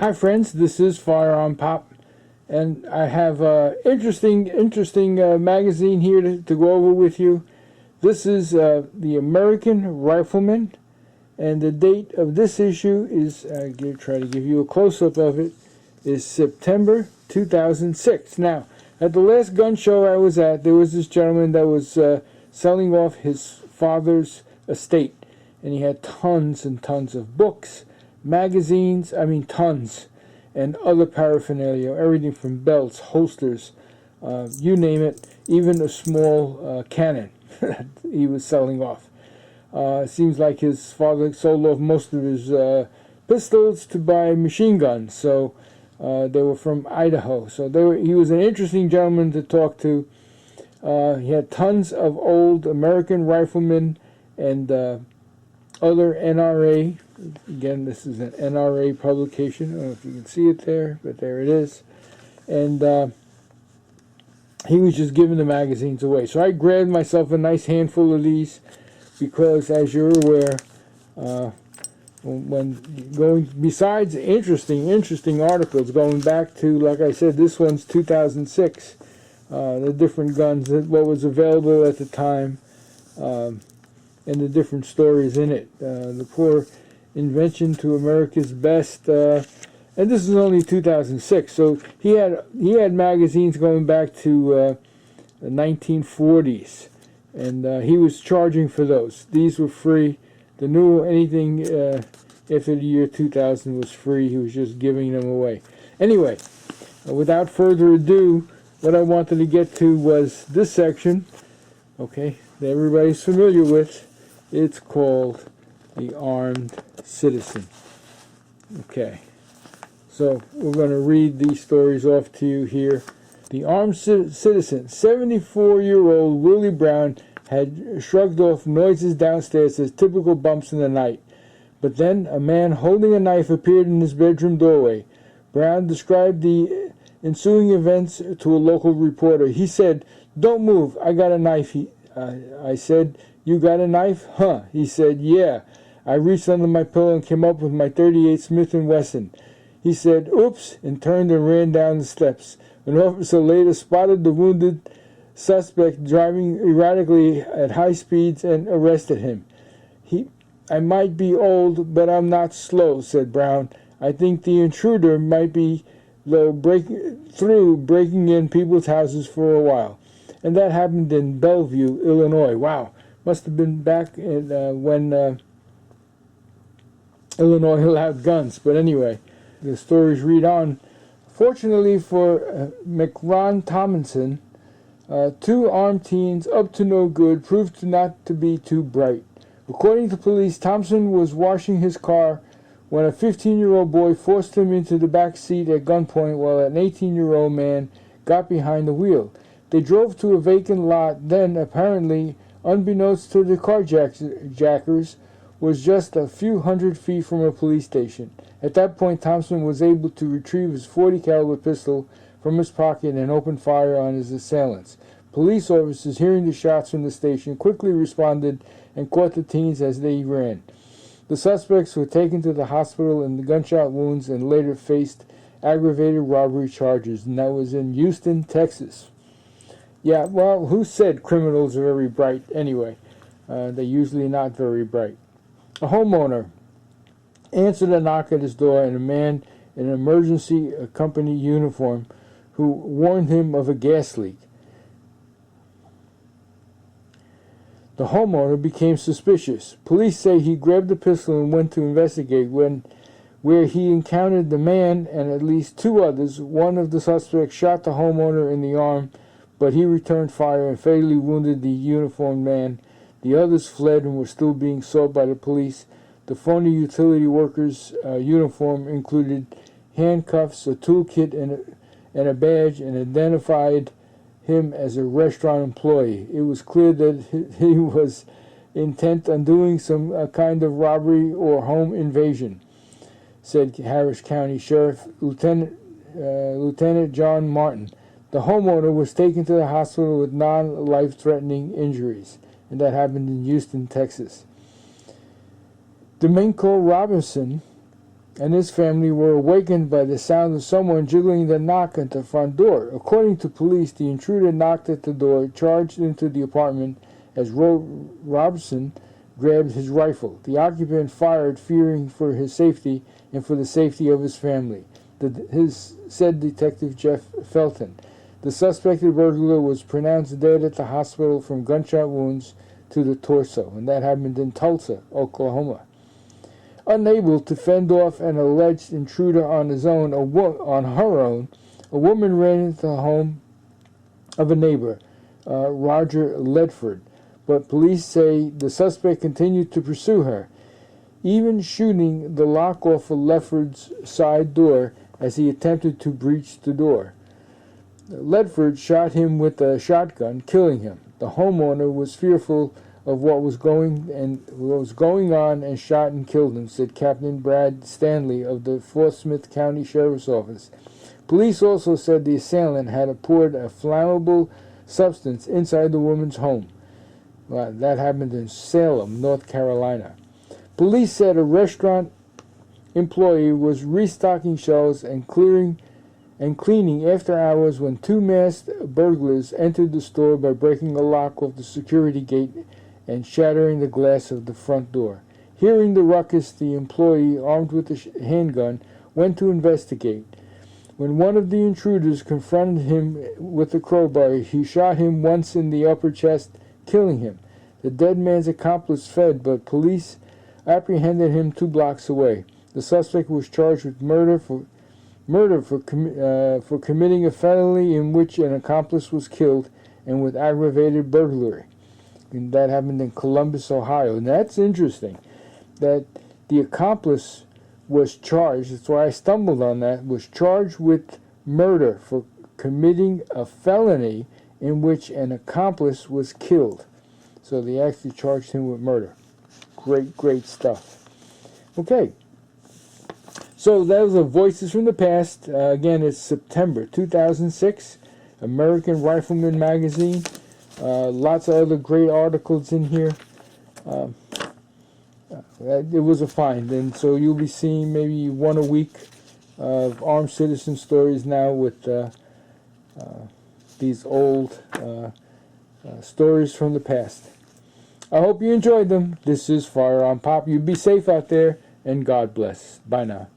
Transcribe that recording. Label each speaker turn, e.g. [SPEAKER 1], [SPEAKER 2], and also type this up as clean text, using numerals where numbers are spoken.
[SPEAKER 1] Hi friends, this is FirearmPop, and I have an interesting magazine here to go over with you. This is the American Rifleman, and the date of this issue is, try to give you a close-up of it, is September 2006. Now, at the last gun show I was at, there was this gentleman that was selling off his father's estate, and he had tons and tons of books, magazines, tons, and other paraphernalia, everything from belts, holsters, you name it, even a small cannon that he was selling off. It seems like his father sold off most of his pistols to buy machine guns, so they were from Idaho. So he was an interesting gentleman to talk to. He had tons of old American riflemen and other NRA. Again, this is an NRA publication. I don't know if you can see it there, but there it is. And he was just giving the magazines away. So I grabbed myself a nice handful of these because, as you're aware, when going, besides interesting articles going back to, like I said, this one's 2006, the different guns, what was available at the time, and the different stories in it. The poor invention to America's best, and this is only 2006. So he had magazines going back to the 1940s, and he was charging for those. These were free. The new anything after the year 2000 was free. He was just giving them away. Anyway, without further ado, what I wanted to get to was this section, okay, that everybody's familiar with. It's called The Armed Citizen. Okay, so we're going to read these stories off to you here. The Armed Citizen. 74-year-old Willie Brown had shrugged off noises downstairs as typical bumps in the night. But then a man holding a knife appeared in his bedroom doorway. Brown described the ensuing events to a local reporter. He said, "Don't move, I got a knife." I said, "You got a knife?" "Huh." He said, "Yeah." I reached under my pillow and came up with my .38 Smith & Wesson. He said, "Oops," and turned and ran down the steps. An officer later spotted the wounded suspect driving erratically at high speeds and arrested him. "I might be old, but I'm not slow," said Brown. "I think the intruder might be, though, breaking in people's houses for a while." And that happened in Bellevue, Illinois. Wow. Must have been back in, when Illinois allowed guns. But anyway, the stories read on. Fortunately for McRon Tomlinson, two armed teens up to no good proved not to be too bright. According to police, Thompson was washing his car when a 15-year-old boy forced him into the back seat at gunpoint while an 18-year-old man got behind the wheel. They drove to a vacant lot, then, apparently, unbeknownst to the carjackers, was just a few hundred feet from a police station. At that point, Thompson was able to retrieve his .40 caliber pistol from his pocket and open fire on his assailants. Police officers, hearing the shots from the station, quickly responded and caught the teens as they ran. The suspects were taken to the hospital in the gunshot wounds and later faced aggravated robbery charges, and that was in Houston, Texas. Yeah, well, who said criminals are very bright anyway? They're usually not very bright. A homeowner answered a knock at his door, and a man in an emergency company uniform who warned him of a gas leak. The homeowner became suspicious. Police say he grabbed the pistol and went to investigate. When where he encountered the man and at least two others. One of the suspects shot the homeowner in the arm, but he returned fire and fatally wounded the uniformed man. The others fled and were still being sought by the police. The phony utility worker's uniform included handcuffs, a toolkit, and a badge, and identified him as a restaurant employee. It was clear that he was intent on doing some kind of robbery or home invasion, said Harris County Sheriff Lieutenant John Martin. The homeowner was taken to the hospital with non-life-threatening injuries, and that happened in Houston, Texas. Domenico Robinson and his family were awakened by the sound of someone jiggling the knock at the front door. According to police, the intruder knocked at the door, charged into the apartment as Robinson grabbed his rifle. The occupant fired, fearing for his safety and for the safety of his family, said Detective Jeff Felton. The suspected burglar was pronounced dead at the hospital from gunshot wounds to the torso, and that happened in Tulsa, Oklahoma. Unable to fend off an alleged intruder on her own, a woman ran into the home of a neighbor, Roger Ledford, but police say the suspect continued to pursue her, even shooting the lock off of Ledford's side door as he attempted to breach the door. Ledford shot him with a shotgun, killing him. The homeowner was fearful of what was going on and shot and killed him, said Captain Brad Stanley of the Fort Smith County Sheriff's Office. Police also said the assailant had poured a flammable substance inside the woman's home. That happened in Salem, North Carolina. Police said a restaurant employee was restocking shelves and cleaning after hours when two masked burglars entered the store by breaking a lock off the security gate and shattering the glass of the front door. Hearing the ruckus, the employee, armed with a handgun, went to investigate. When one of the intruders confronted him with a crowbar, he shot him once in the upper chest, killing him. The dead man's accomplice fled, but police apprehended him 2 blocks away. The suspect was charged with murder for committing a felony in which an accomplice was killed, and with aggravated burglary. And that happened in Columbus, Ohio. And that's interesting, that the accomplice was charged, that's why I stumbled on that, was charged with murder for committing a felony in which an accomplice was killed. So they actually charged him with murder. Great, great stuff. Okay. So those are Voices from the Past. Again, it's September 2006, American Rifleman Magazine. Lots of other great articles in here. It was a find, and so you'll be seeing maybe one a week of armed citizen stories now with these old stories from the past. I hope you enjoyed them. This is FirearmPop. You be safe out there, and God bless. Bye now.